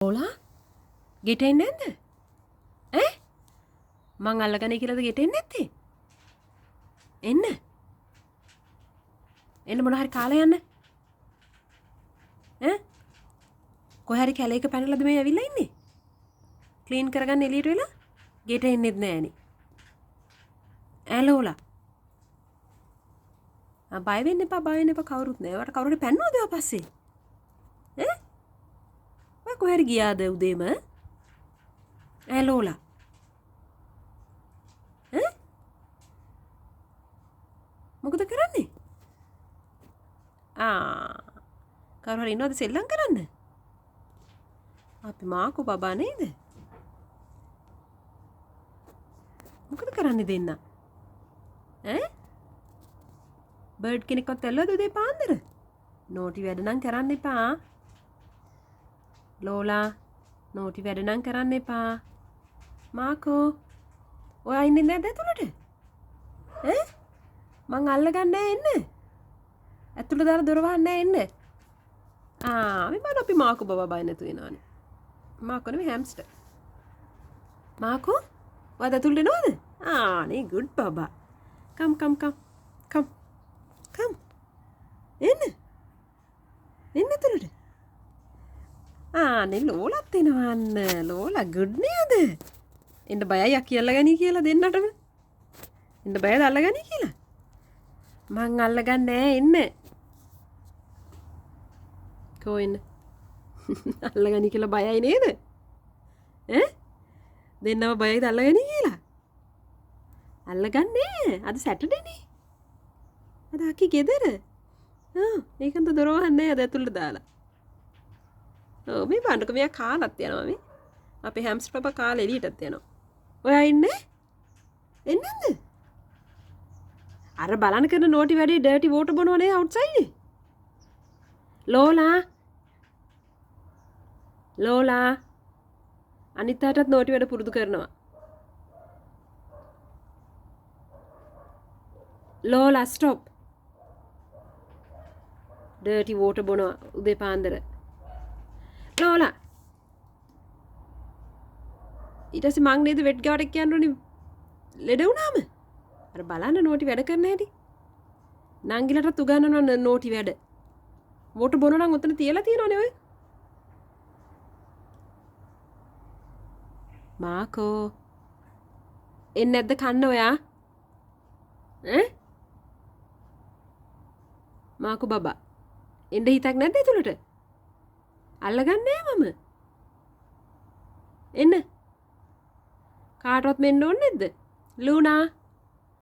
ඕලා ගෙට එන්නේ නැද්ද? ඈ මං අල්ලගන්නේ කියලාද ගෙට එන්නේ නැත්තේ? එන්න. එන්න මොන හරි කාලා යන්න. ඈ කොහේ හරි කැලේක පැනලාද මේ ඇවිල්ලා ඉන්නේ? ක්ලීන් කරගන්න එළියට වෙලා ගෙට එන්නෙත් නෑනේ. ඇලෝලා. බය වෙන්න එපා කවුරුත් නෑ. වට කවුරුහරි පැන්නවද ඔය පස්සේ? ඈ ඔය කොහේ හරි ගියාද උදේම? ඇලෝලා. ඈ මොකද කරන්නේ? කවුරු හරි ඉන්නවද සෙල්ලම් කරන්න? අපි මාකෝ බබා නේද? මොකද කරන්නේ දෙන්න? ඈ බර්ඩ් කෙනෙක්වත් ඇල්ලුවද උදේ පාන්දර? නෝටි වැඩ නම් කරන්න එපා. ලෝලා නෝටි වැඩ නම් කරන්න එපා. මාකෝ ඔයා ඉන්නේ නැද්ද ඇතුළට? ඈ මං අල්ලගන්නේ එන්න. ඇතුළට දාලා දොර වහන්නේ එන්න. මේ බලන්න අපි මාකෝ බබා බය නැතු වෙනවානේ. මාකෝ නෙමෙයි හැම්ස්ටර්. මාකෝ ඔයාද ඇතුළට එනවද? නේ good බබා. come එන්න ඇතුළට. නේ ලෝලත් එනවන්න. ලෝලා good නේද? එන්න බයයි අක්කි අල්ලගනි කියලා දෙන්නටම. එන්න බයද අල්ලගනි කියලා? මං අල්ලගන්නේ එන්න. කෝ එන්න. අල්ලගනි කියලා බයයි නේද? දෙන්නම බයයිද අල්ලගනි කියලා? අල්ලගන්නේ අද සැටර්ඩේනේ. අද අක්කි ගෙදර. ඒකන්ත දොර වහන්නේ අද ඇතුළට දාලා. මේ බණ්ඩක මෙයා කාලත් යනවා මේ. අපේ හැම්ස්ටර් පපා කාලේ එළියටත් යනවා. ඔයා ඉන්නේ? එන්නේද? අර බලන්න කරන නෝටි වැඩේ ඩර්ටි වෝටර් බොනවනේ අවුට්සයිඩ්. ලෝලා අනිත් අයටත් නෝටි වැඩ පුරුදු කරනවා. ලෝලා ස්ටොප්. ඩර්ටි වෝටර් බොනවා උදේ පාන්දර. ලෝලා ඊට පස්සේ මං නේද වෙට් ගාවට කියන්න ඕනේ ලෙඩ වුණාම. අර බලන්න නෝටි වැඩ කරන හැටි. නංගිලටත් උගන්වනවා නෝටි වැඩ. වෝටර් බොනවා නම් උතන තියලා තියෙනවනේ ඔය. මාකෝ එන්නේ නැද්ද කන්න ඔයා? මාකෝ බබා එන්න හිතක් නැද්ද ඇතුළට? අල්ලගන්නේ මම. එන්න. කාටවත් මෙන්න ඕනේ නැද්ද? ලූනා